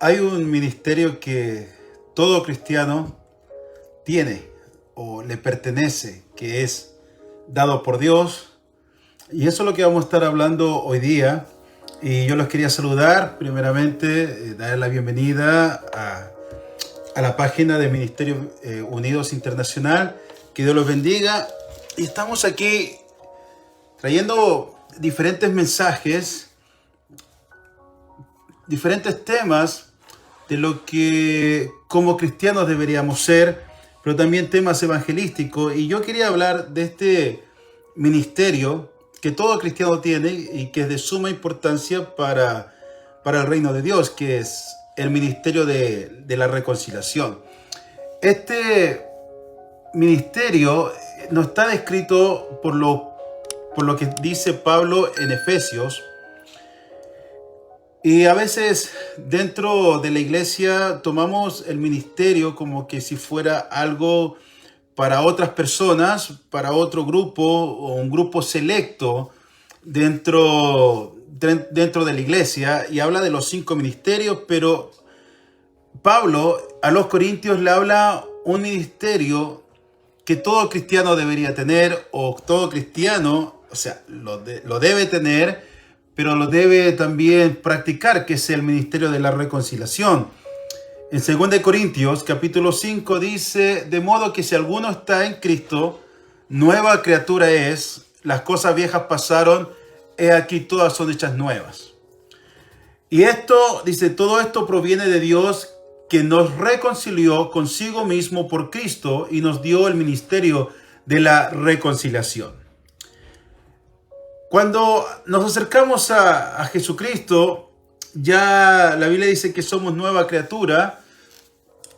Hay un ministerio que todo cristiano tiene o le pertenece, que es dado por Dios. Y eso es lo que vamos a estar hablando hoy día. Y yo los quería saludar, primeramente, dar la bienvenida a la página de Ministerio Unidos Internacional. Que Dios los bendiga. Y estamos aquí trayendo diferentes mensajes, diferentes temas de lo que como cristianos deberíamos ser, pero también temas evangelísticos. Y yo quería hablar de este ministerio que todo cristiano tiene y que es de suma importancia para el reino de Dios, que es el ministerio de la reconciliación. Este ministerio no está descrito por lo que dice Pablo en Efesios. Y a veces dentro de la iglesia tomamos el ministerio como que si fuera algo para otras personas, para otro grupo o un grupo selecto dentro de la iglesia, y habla de los 5 ministerios, pero Pablo a los Corintios le habla un ministerio que todo cristiano debería tener, o todo cristiano, o sea, lo debe tener, pero lo debe también practicar, que es el ministerio de la reconciliación. En 2 Corintios capítulo 5 dice: de modo que si alguno está en Cristo, nueva criatura es, las cosas viejas pasaron, he aquí todas son hechas nuevas. Y esto, dice, todo esto proviene de Dios, que nos reconcilió consigo mismo por Cristo y nos dio el ministerio de la reconciliación. Cuando nos acercamos a Jesucristo, ya la Biblia dice que somos nueva criatura,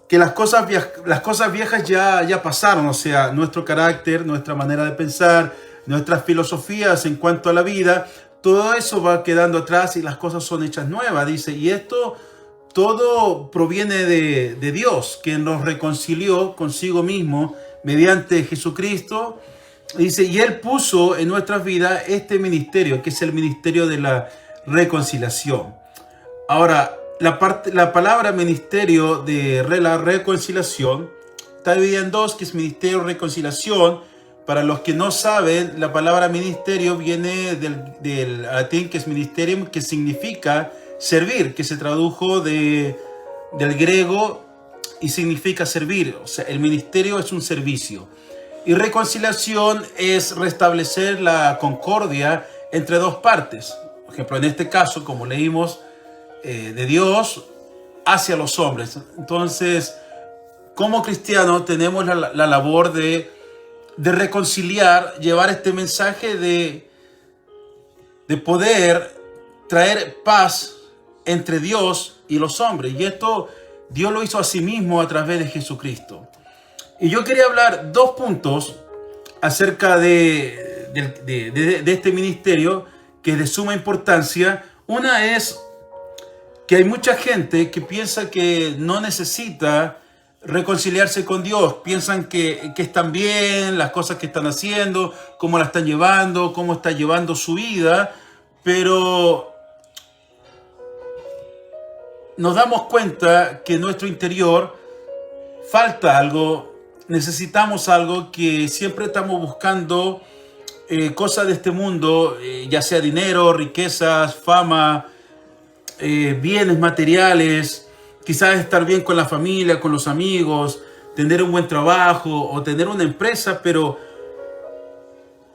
que las cosas viejas ya pasaron, o sea, nuestro carácter, nuestra manera de pensar, nuestras filosofías en cuanto a la vida, todo eso va quedando atrás y las cosas son hechas nuevas, dice. Y esto todo proviene de Dios, que nos reconcilió consigo mismo mediante Jesucristo. Dice, y Él puso en nuestras vidas este ministerio, que es el ministerio de la reconciliación. Ahora, la palabra ministerio de la reconciliación está dividida en dos, que es ministerio de reconciliación. Para los que no saben, la palabra ministerio viene del latín, que es ministerium, que significa servir, que se tradujo del griego y significa servir. O sea, el ministerio es un servicio. Y reconciliación es restablecer la concordia entre dos partes. Por ejemplo, en este caso, como leímos, de Dios hacia los hombres. Entonces, como cristianos tenemos la labor de reconciliar, llevar este mensaje de poder traer paz entre Dios y los hombres. Y esto Dios lo hizo a sí mismo a través de Jesucristo. Y yo quería hablar 2 puntos acerca de este ministerio, que es de suma importancia. Una es que hay mucha gente que piensa que no necesita reconciliarse con Dios. Piensan que están bien las cosas que están haciendo, cómo la están llevando, cómo está llevando su vida, pero nos damos cuenta que en nuestro interior falta algo. Necesitamos algo, que siempre estamos buscando cosas de este mundo, ya sea dinero, riquezas, fama, bienes materiales, quizás estar bien con la familia, con los amigos, tener un buen trabajo o tener una empresa. Pero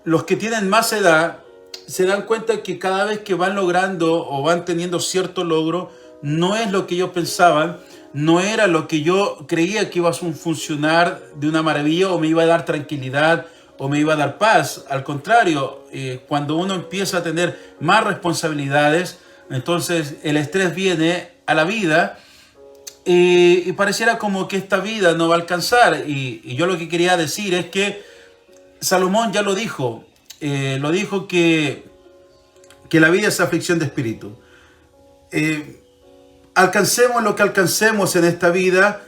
los que tienen más edad se dan cuenta que cada vez que van logrando o van teniendo cierto logro, no es lo que ellos pensaban, no era lo que yo creía que iba a funcionar de una maravilla, o me iba a dar tranquilidad, o me iba a dar paz. Al contrario, cuando uno empieza a tener más responsabilidades, entonces el estrés viene a la vida, y pareciera como que esta vida no va a alcanzar. Y yo lo que quería decir es que Salomón ya lo dijo que la vida es aflicción de espíritu. Alcancemos lo que alcancemos en esta vida,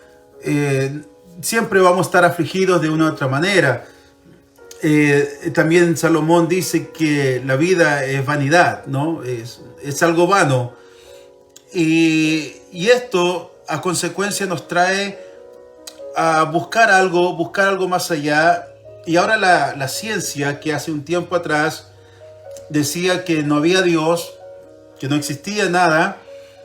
siempre vamos a estar afligidos de una u otra manera. También Salomón dice que la vida es vanidad, ¿no? Es algo vano. Y Y esto a consecuencia nos trae a buscar algo más allá. Y ahora la ciencia, que hace un tiempo atrás decía que no había Dios, que no existía nada,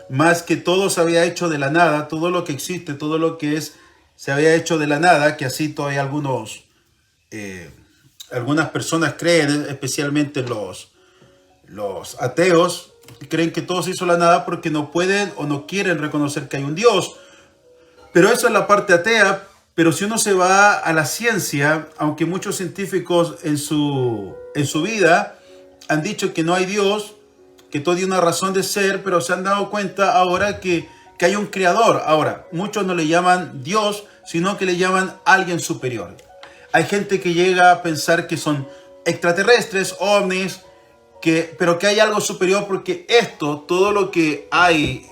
más que todo se había hecho de la nada, todo lo que existe, todo lo que es, se había hecho de la nada, que así todavía algunas personas creen, especialmente los ateos, creen que todo se hizo de la nada porque no pueden o no quieren reconocer que hay un Dios. Pero eso es la parte atea. Pero si uno se va a la ciencia, aunque muchos científicos en su vida han dicho que no hay Dios, que todo tiene una razón de ser, pero se han dado cuenta ahora que hay un creador. Ahora, muchos no le llaman Dios, sino que le llaman alguien superior. Hay gente que llega a pensar que son extraterrestres, ovnis, pero que hay algo superior, porque todo lo que hay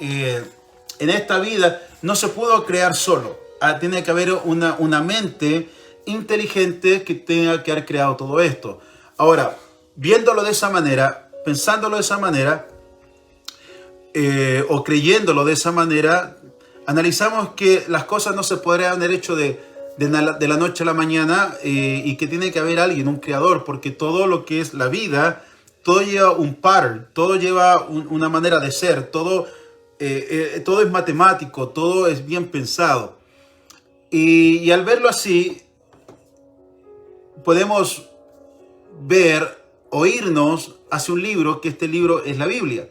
en esta vida no se pudo crear solo. Tiene que haber una mente inteligente que tenga que haber creado todo esto. Ahora, viéndolo de esa manera, pensándolo de esa manera, o creyéndolo de esa manera, analizamos que las cosas no se podrían haber hecho de la noche a la mañana, y que tiene que haber alguien, un creador, porque todo lo que es la vida, todo lleva un pattern, todo lleva una manera de ser, todo es matemático, todo es bien pensado. Y al verlo así, podemos oírnos hacia un libro, que este libro es la Biblia.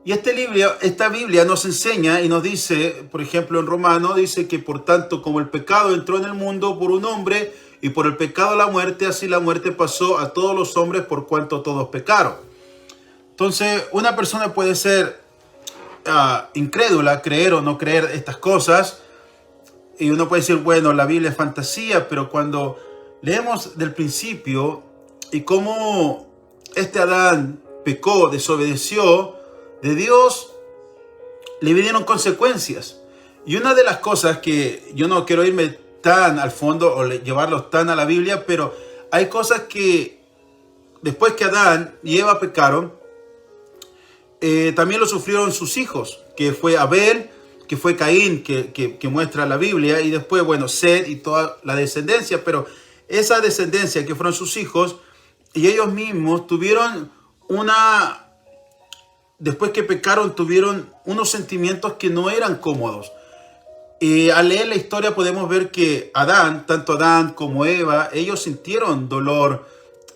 Y esta Biblia nos enseña y nos dice, por ejemplo en Romanos, dice que por tanto como el pecado entró en el mundo por un hombre, y por el pecado la muerte, así la muerte pasó a todos los hombres por cuanto todos pecaron. Entonces, una persona puede ser incrédula, creer o no creer estas cosas. Y uno puede decir, bueno, la Biblia es fantasía, pero cuando leemos del principio y cómo Adán pecó, desobedeció de Dios, le vinieron consecuencias. Y una de las cosas que yo no quiero irme tan al fondo o llevarlos tan a la Biblia, pero hay cosas que después que Adán y Eva pecaron, también lo sufrieron sus hijos, que fue Abel, que fue Caín, que muestra la Biblia, y después, bueno, Set y toda la descendencia, pero esa descendencia que fueron sus hijos, y ellos mismos tuvieron después que pecaron, tuvieron unos sentimientos que no eran cómodos. Y al leer la historia podemos ver que tanto Adán como Eva, ellos sintieron dolor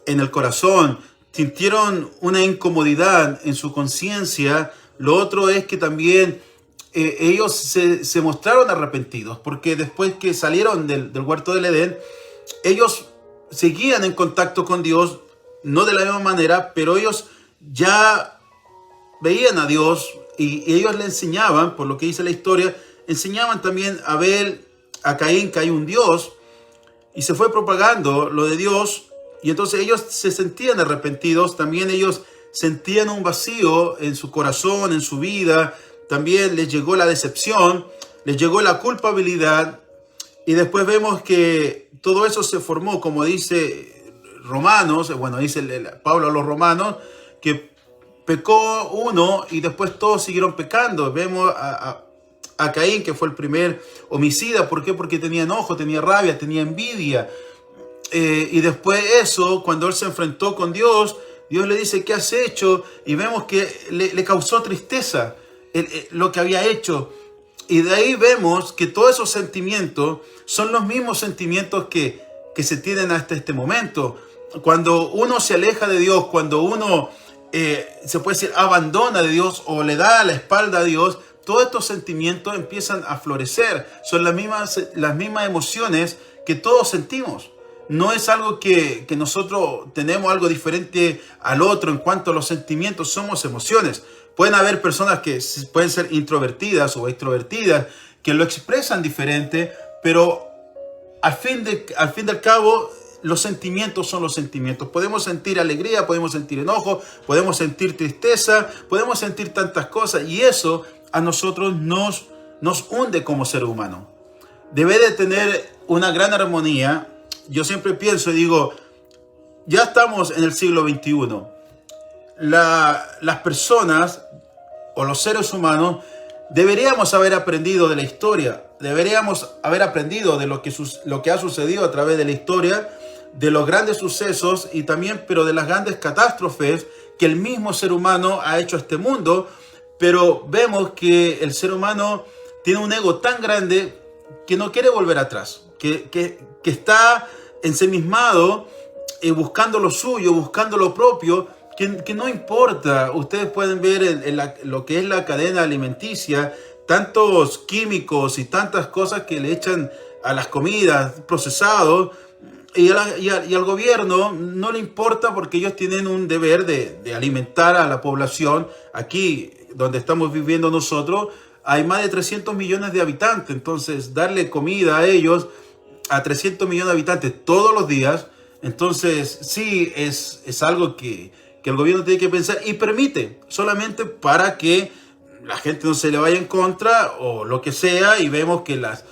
en el corazón, sintieron una incomodidad en su conciencia. Lo otro es que también ellos se mostraron arrepentidos, porque después que salieron del huerto del Edén, ellos seguían en contacto con Dios, no de la misma manera, pero ellos ya veían a Dios y ellos le enseñaban, por lo que dice la historia, enseñaban también a Abel, a Caín, que hay un Dios, y se fue propagando lo de Dios, y entonces ellos se sentían arrepentidos, también ellos sentían un vacío en su corazón, en su vida, también les llegó la decepción, les llegó la culpabilidad, y después vemos que todo eso se formó, como dice Romanos, dice Pablo a los Romanos, que pecó uno y después todos siguieron pecando. Vemos a Caín, que fue el primer homicida. ¿Por qué? Porque tenía enojo, tenía rabia, tenía envidia. Y después eso, cuando él se enfrentó con Dios, Dios le dice, ¿qué has hecho? Y vemos que le causó tristeza lo que había hecho. Y de ahí vemos que todos esos sentimientos son los mismos sentimientos que se tienen hasta este momento. Cuando uno se aleja de Dios, cuando uno se puede decir abandona de Dios o le da la espalda a Dios, todos estos sentimientos empiezan a florecer. Son las mismas emociones que todos sentimos. No es algo que nosotros tenemos algo diferente al otro en cuanto a los sentimientos, somos emociones. Pueden haber personas que pueden ser introvertidas o extrovertidas, que lo expresan diferente, pero al fin del cabo, los sentimientos son los sentimientos. Podemos sentir alegría, podemos sentir enojo, podemos sentir tristeza, podemos sentir tantas cosas, y eso a nosotros nos hunde como ser humano. Debe de tener una gran armonía. Yo siempre pienso y digo, ya estamos en el siglo XXI. Las personas o los seres humanos Deberíamos haber aprendido de la historia, deberíamos haber aprendido de lo que ha sucedido a través de la historia, de los grandes sucesos y también, pero de las grandes catástrofes que el mismo ser humano ha hecho a este mundo. Pero vemos que el ser humano tiene un ego tan grande que no quiere volver atrás, que está ensimismado, buscando lo suyo, buscando lo propio, que no importa. Ustedes pueden ver lo que es la cadena alimenticia, tantos químicos y tantas cosas que le echan a las comidas procesados, y al gobierno no le importa porque ellos tienen un deber de alimentar a la población. Aquí donde estamos viviendo nosotros hay más de 300 millones de habitantes, entonces darle comida a ellos, a 300 millones de habitantes todos los días, entonces sí es algo que el gobierno tiene que pensar y permite solamente para que la gente no se le vaya en contra o lo que sea. Y vemos que las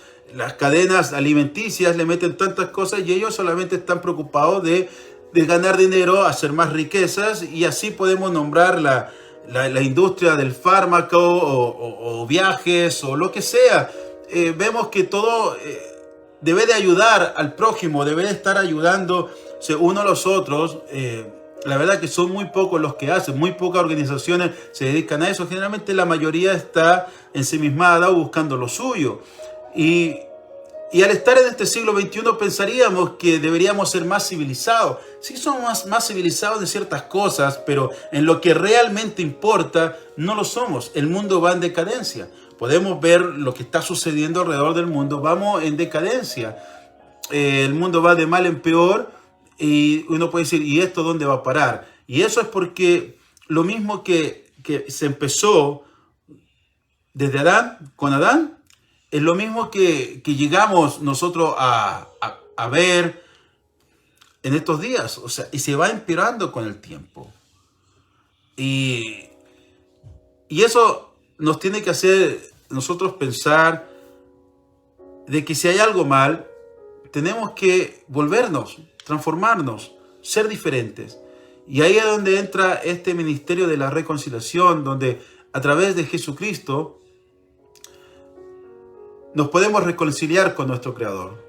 cadenas alimenticias le meten tantas cosas y ellos solamente están preocupados de ganar dinero, hacer más riquezas, y así podemos nombrar la industria del fármaco o viajes o lo que sea. Vemos que todo debe de ayudar al prójimo, debe de estar ayudando uno a los otros. La verdad que son muy pocos los que hacen, muy pocas organizaciones se dedican a eso. Generalmente la mayoría está ensimismada o buscando lo suyo. Y al estar en este siglo XXI pensaríamos que deberíamos ser más civilizados. Sí, somos más civilizados en ciertas cosas, pero en lo que realmente importa no lo somos. El mundo va en decadencia. Podemos ver lo que está sucediendo alrededor del mundo. Vamos en decadencia. El mundo va de mal en peor. Y uno puede decir, ¿y esto dónde va a parar? Y eso es porque lo mismo que se empezó desde Adán, con Adán, es lo mismo que llegamos nosotros a ver en estos días. O sea, y se va empeorando con el tiempo. Y eso nos tiene que hacer nosotros pensar de que si hay algo mal, tenemos que volvernos, transformarnos, ser diferentes. Y ahí es donde entra este ministerio de la reconciliación, donde a través de Jesucristo nos podemos reconciliar con nuestro Creador.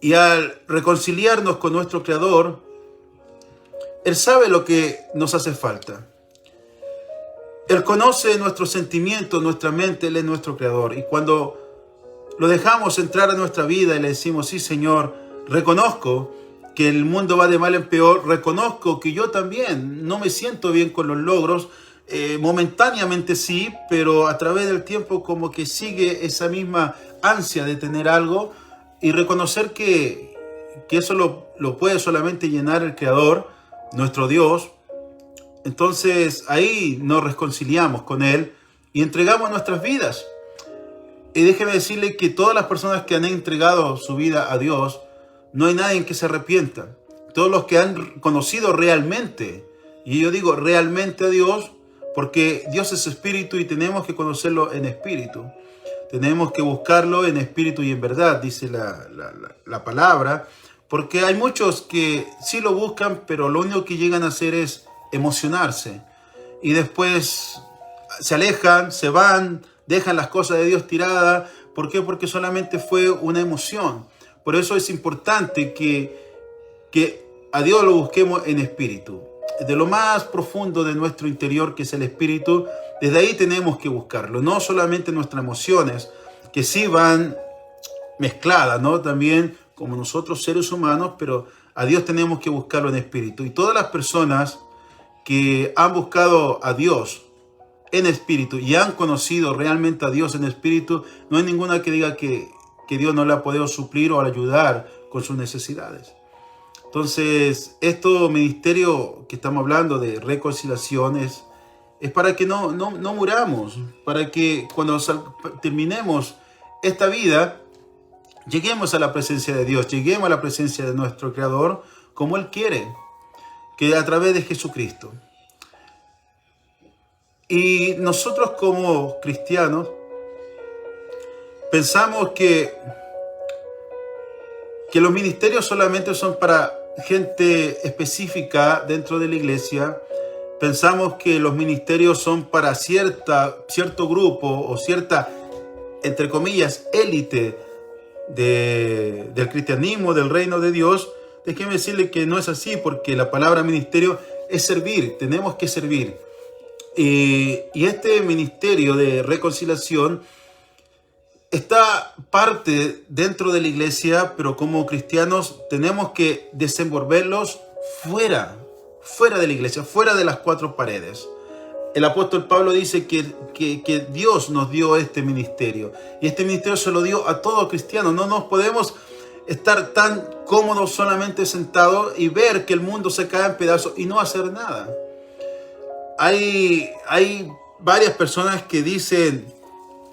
Y al reconciliarnos con nuestro Creador, Él sabe lo que nos hace falta. Él conoce nuestros sentimientos, nuestra mente. Él es nuestro Creador. Y cuando lo dejamos entrar a nuestra vida y le decimos, sí, Señor, reconozco que el mundo va de mal en peor, reconozco que yo también no me siento bien con los logros, momentáneamente sí, pero a través del tiempo como que sigue esa misma ansia de tener algo, y reconocer que eso lo puede solamente llenar el Creador, nuestro Dios. Entonces ahí nos reconciliamos con Él y entregamos nuestras vidas. Y déjeme decirle que todas las personas que han entregado su vida a Dios, no hay nadie que se arrepienta. Todos los que han conocido realmente, y yo digo realmente a Dios, porque Dios es espíritu y tenemos que conocerlo en espíritu. Tenemos que buscarlo en espíritu y en verdad, dice la palabra, porque hay muchos que sí lo buscan, pero lo único que llegan a hacer es emocionarse. Y después se alejan, se van, dejan las cosas de Dios tiradas. ¿Por qué? Porque solamente fue una emoción. Por eso es importante que a Dios lo busquemos en espíritu. De lo más profundo de nuestro interior, que es el espíritu, desde ahí tenemos que buscarlo. No solamente nuestras emociones, que sí van mezcladas, ¿no? También como nosotros seres humanos, pero a Dios tenemos que buscarlo en espíritu. Y todas las personas que han buscado a Dios en espíritu y han conocido realmente a Dios en espíritu, no hay ninguna que diga que Dios no le ha podido suplir o ayudar con sus necesidades. Entonces, este ministerio que estamos hablando de reconciliación es para que no muramos, para que cuando terminemos esta vida, lleguemos a la presencia de Dios, lleguemos a la presencia de nuestro Creador como Él quiere, que a través de Jesucristo. Y nosotros como cristianos pensamos que los ministerios solamente son para gente específica dentro de la iglesia, pensamos que los ministerios son para cierto grupo o cierta, entre comillas, élite del cristianismo, del reino de Dios. Déjeme decirle que no es así, porque la palabra ministerio es servir, tenemos que servir. Y este ministerio de reconciliación está parte dentro de la iglesia, pero como cristianos tenemos que desenvolverlos fuera de la iglesia, fuera de las cuatro paredes. El apóstol Pablo dice que Dios nos dio este ministerio, y este ministerio se lo dio a todo cristiano. No nos podemos estar tan cómodos solamente sentados y ver que el mundo se cae en pedazos y no hacer nada. Hay varias personas que dicen,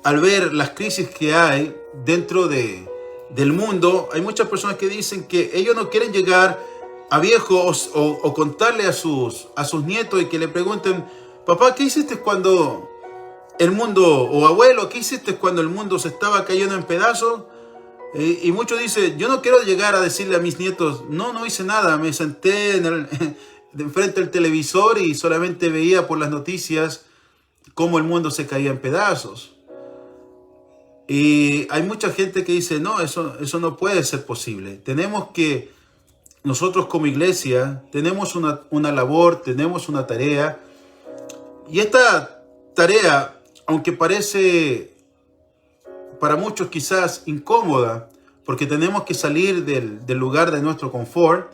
al ver las crisis que hay dentro del mundo, hay muchas personas que dicen que ellos no quieren llegar a viejos o contarle a sus nietos y que le pregunten: papá, ¿qué hiciste cuando el mundo, o abuelo, ¿qué hiciste cuando el mundo se estaba cayendo en pedazos? Y muchos dicen: yo no quiero llegar a decirle a mis nietos, no hice nada, me senté enfrente del televisor y solamente veía por las noticias cómo el mundo se caía en pedazos. Y hay mucha gente que dice: no, eso no puede ser posible. Nosotros como iglesia tenemos una labor, tenemos una tarea. Y esta tarea, aunque parece para muchos quizás incómoda, porque tenemos que salir del lugar de nuestro confort,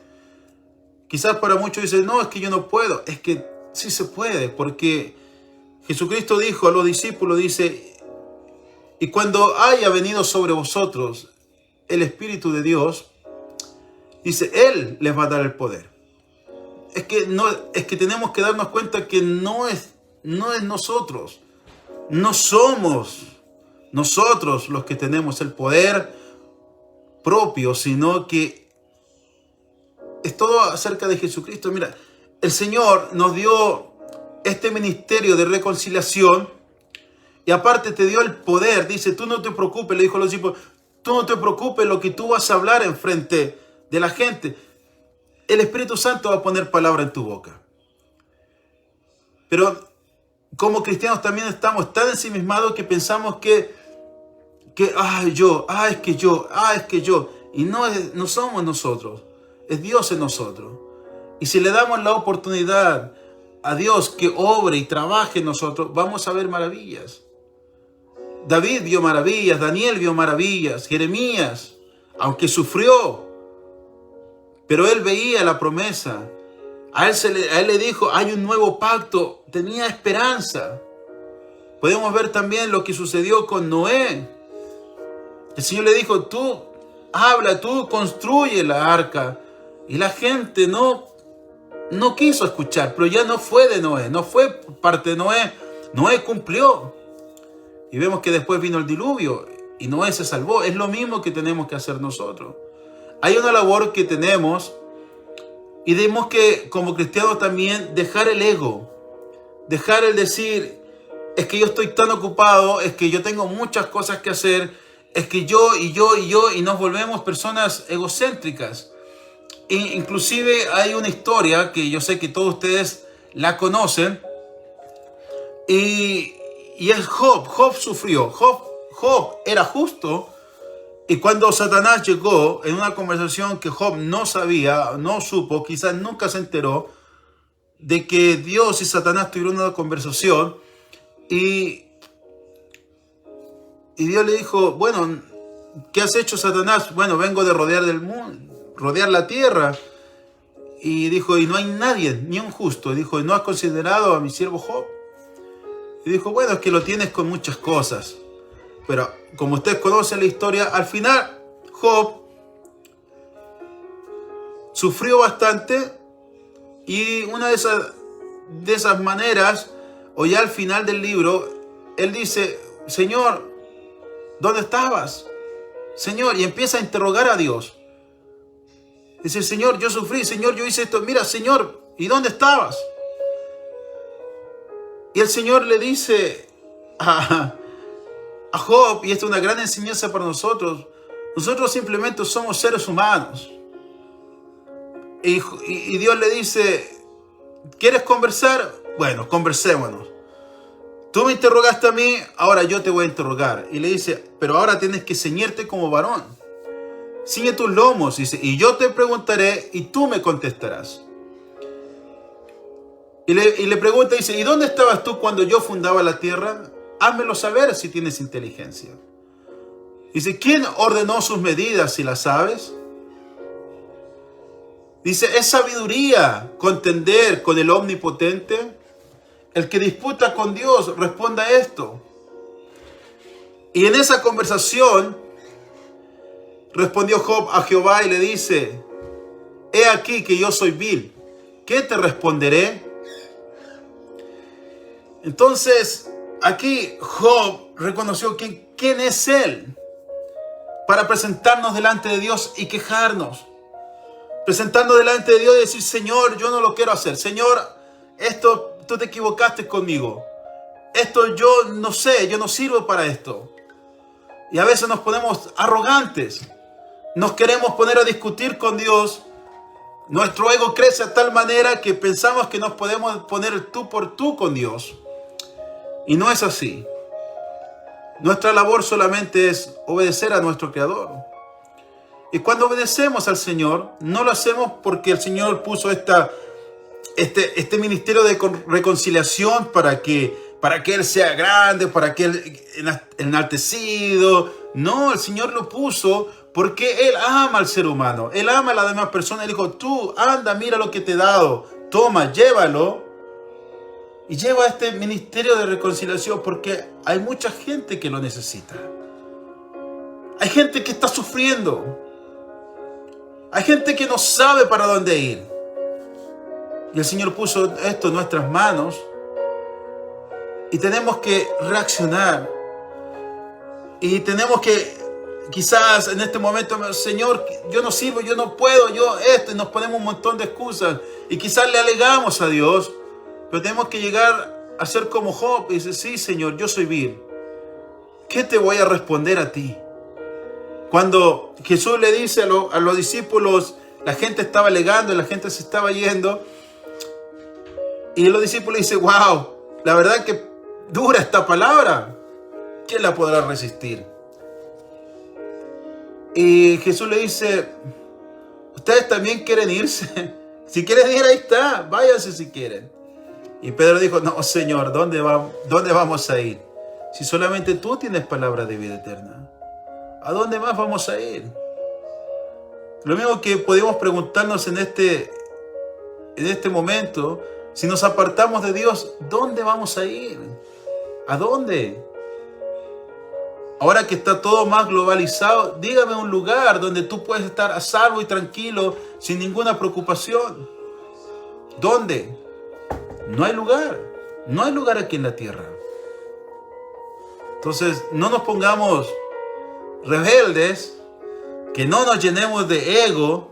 quizás para muchos dicen: no, es que yo no puedo. Es que sí se puede, porque Jesucristo dijo a los discípulos, dice: y cuando haya venido sobre vosotros el Espíritu de Dios, dice, Él les va a dar el poder. Es que tenemos que darnos cuenta que no es nosotros. No somos nosotros los que tenemos el poder propio, sino que es todo acerca de Jesucristo. Mira, el Señor nos dio este ministerio de reconciliación y aparte te dio el poder. Dice: tú no te preocupes, le dijo a los discípulos, tú no te preocupes lo que tú vas a hablar en frente de la gente. El Espíritu Santo va a poner palabra en tu boca. Pero como cristianos también estamos tan ensimismados que pensamos que es que yo. Y no somos nosotros, es Dios en nosotros. Y si le damos la oportunidad a Dios que obre y trabaje en nosotros, vamos a ver maravillas. David vio maravillas, Daniel vio maravillas, Jeremías, aunque sufrió, pero él veía la promesa. A él le dijo: hay un nuevo pacto, tenía esperanza. Podemos ver también lo que sucedió con Noé. El Señor le dijo: tú habla, tú construye la arca. Y la gente no quiso escuchar, pero ya no fue de Noé, no fue parte de Noé. Noé cumplió. Y vemos que después vino el diluvio y Noé se salvó. Es lo mismo que tenemos que hacer nosotros. Hay una labor que tenemos y tenemos que, como cristianos, también dejar el ego. Dejar el decir: es que yo estoy tan ocupado, es que yo tengo muchas cosas que hacer, es que yo, y nos volvemos personas egocéntricas. E inclusive hay una historia que yo sé que todos ustedes la conocen, y es Job. Job sufrió. Job era justo, y cuando Satanás llegó en una conversación que Job no sabía, no supo, quizás nunca se enteró, de que Dios y Satanás tuvieron una conversación, y Dios le dijo: bueno, ¿qué has hecho, Satanás? Bueno, vengo de rodear del mundo, rodear la tierra. Y dijo: y no hay nadie, ni un justo. Y dijo: ¿no has considerado a mi siervo Job? Y dijo: bueno, es que lo tienes con muchas cosas. Pero como usted conoce la historia, al final Job sufrió bastante, y una de esas maneras, o ya al final del libro, él dice: Señor, ¿dónde estabas? Señor, y empieza a interrogar a Dios. Dice: Señor, yo sufrí, Señor, yo hice esto. Mira, Señor, ¿y dónde estabas? Y el Señor le dice a Job, y esta es una gran enseñanza para nosotros: nosotros simplemente somos seres humanos. Y Dios le dice: ¿quieres conversar? Bueno, conversémonos. Tú me interrogaste a mí, ahora yo te voy a interrogar. Y le dice, pero ahora tienes que ceñirte como varón. Ciñe tus lomos, dice, y yo te preguntaré y tú me contestarás. Y le pregunta, dice, ¿y dónde estabas tú cuando yo fundaba la tierra? Házmelo saber si tienes inteligencia. Dice, ¿quién ordenó sus medidas si las sabes? Dice, ¿es sabiduría contender con el Omnipotente? El que disputa con Dios, responda esto. Y en esa conversación respondió Job a Jehová y le dice, he aquí que yo soy vil, ¿qué te responderé? Entonces, aquí Job reconoció quién es él para presentarnos delante de Dios y quejarnos. Presentarnos delante de Dios y decir, Señor, yo no lo quiero hacer. Señor, esto, tú te equivocaste conmigo. Esto yo no sé, yo no sirvo para esto. Y a veces nos ponemos arrogantes. Nos queremos poner a discutir con Dios. Nuestro ego crece a tal manera que pensamos que nos podemos poner tú por tú con Dios. Y no es así. Nuestra labor solamente es obedecer a nuestro Creador. Y cuando obedecemos al Señor, no lo hacemos porque el Señor puso este ministerio de reconciliación para que Él sea grande, para que Él enaltecido. No, el Señor lo puso porque Él ama al ser humano. Él ama a las demás personas. Él dijo, tú anda, mira lo que te he dado. Toma, llévalo. Y lleva este ministerio de reconciliación porque hay mucha gente que lo necesita. Hay gente que está sufriendo. Hay gente que no sabe para dónde ir. Y el Señor puso esto en nuestras manos. Y tenemos que reaccionar. Y tenemos que, quizás en este momento, Señor, yo no sirvo, yo no puedo, y nos ponemos un montón de excusas. Y quizás le alegamos a Dios. Pero tenemos que llegar a ser como Job. Y dice, sí, Señor, yo soy vil. ¿Qué te voy a responder a ti? Cuando Jesús le dice a los discípulos, la gente estaba alegando, la gente se estaba yendo. Y los discípulos dicen, wow, la verdad que dura esta palabra. ¿Quién la podrá resistir? Y Jesús le dice, ¿ustedes también quieren irse? Si quieren ir, ahí está, váyanse si quieren. Y Pedro dijo, no, Señor, ¿dónde vamos a ir? Si solamente tú tienes palabra de vida eterna. ¿A dónde más vamos a ir? Lo mismo que podemos preguntarnos en este momento, si nos apartamos de Dios, ¿dónde vamos a ir? ¿A dónde? Ahora que está todo más globalizado, dígame un lugar donde tú puedes estar a salvo y tranquilo, sin ninguna preocupación. ¿Dónde? No hay lugar. No hay lugar aquí en la tierra. Entonces, no nos pongamos rebeldes, que no nos llenemos de ego.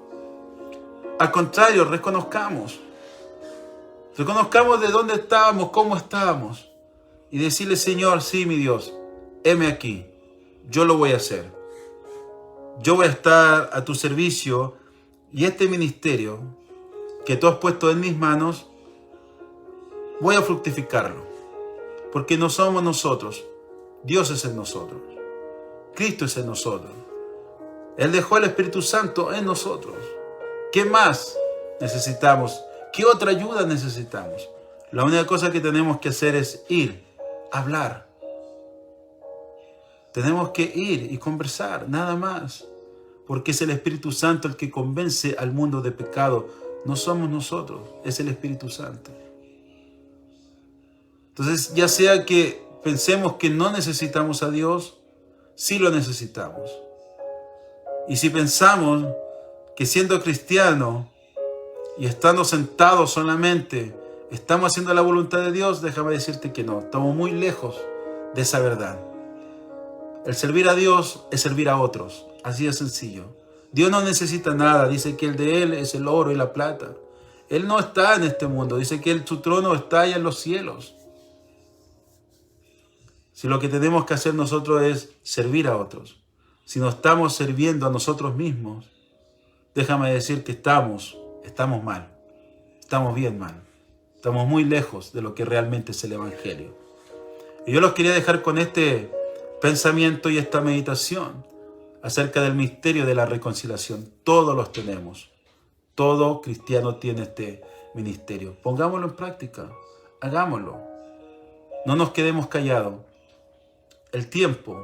Al contrario, reconozcamos de dónde estábamos, cómo estábamos, y decirle, Señor, sí, mi Dios, heme aquí, yo lo voy a hacer, yo voy a estar a tu servicio, y este ministerio que tú has puesto en mis manos, voy a fructificarlo, porque no somos nosotros, Dios es en nosotros. Cristo es en nosotros. Él dejó el Espíritu Santo en nosotros. ¿Qué más necesitamos? ¿Qué otra ayuda necesitamos? La única cosa que tenemos que hacer es ir, hablar. Tenemos que ir y conversar, nada más. Porque es el Espíritu Santo el que convence al mundo de pecado. No somos nosotros, es el Espíritu Santo. Entonces, ya sea que pensemos que no necesitamos a Dios, sí lo necesitamos. Y si pensamos que siendo cristiano y estando sentados solamente estamos haciendo la voluntad de Dios, déjame decirte que no, estamos muy lejos de esa verdad. El servir a Dios es servir a otros, así de sencillo. Dios no necesita nada, dice que el de Él es el oro y la plata. Él no está en este mundo, dice que su trono está allá en los cielos. Si lo que tenemos que hacer nosotros es servir a otros, si no estamos sirviendo a nosotros mismos, déjame decir que estamos mal, estamos bien mal. Estamos muy lejos de lo que realmente es el Evangelio. Y yo los quería dejar con este pensamiento y esta meditación acerca del misterio de la reconciliación. Todos los tenemos. Todo cristiano tiene este ministerio. Pongámoslo en práctica. Hagámoslo. No nos quedemos callados. El tiempo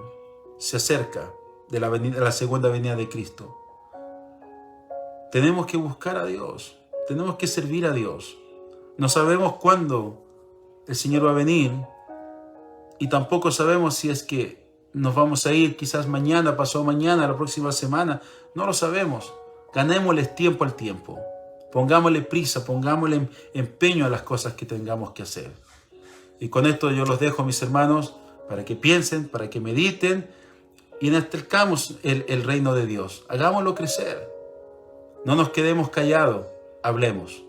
se acerca de la segunda venida de Cristo. Tenemos que buscar a Dios. Tenemos que servir a Dios. No sabemos cuándo el Señor va a venir y tampoco sabemos si es que nos vamos a ir quizás mañana, pasado mañana, la próxima semana. No lo sabemos. Ganémosle tiempo al tiempo. Pongámosle prisa, pongámosle empeño a las cosas que tengamos que hacer. Y con esto yo los dejo, mis hermanos, para que piensen, para que mediten y enaltezcamos el reino de Dios. Hagámoslo crecer. No nos quedemos callados, hablemos.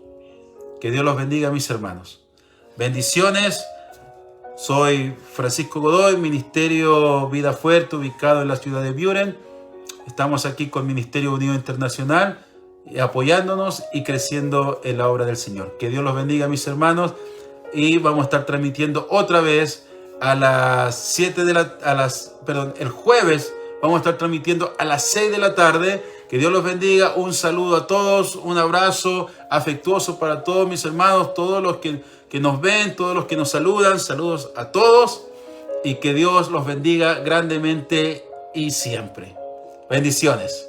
Que Dios los bendiga, mis hermanos. Bendiciones. Soy Francisco Godoy, Ministerio Vida Fuerte, ubicado en la ciudad de Buren. Estamos aquí con Ministerio Unido Internacional, apoyándonos y creciendo en la obra del Señor. Que Dios los bendiga, mis hermanos. Y vamos a estar transmitiendo otra vez a las el jueves vamos a estar transmitiendo a las 6 de la tarde. Que Dios los bendiga. Un saludo a todos, un abrazo afectuoso para todos mis hermanos, todos los que nos ven, todos los que nos saludan. Saludos a todos y que Dios los bendiga grandemente y siempre. Bendiciones.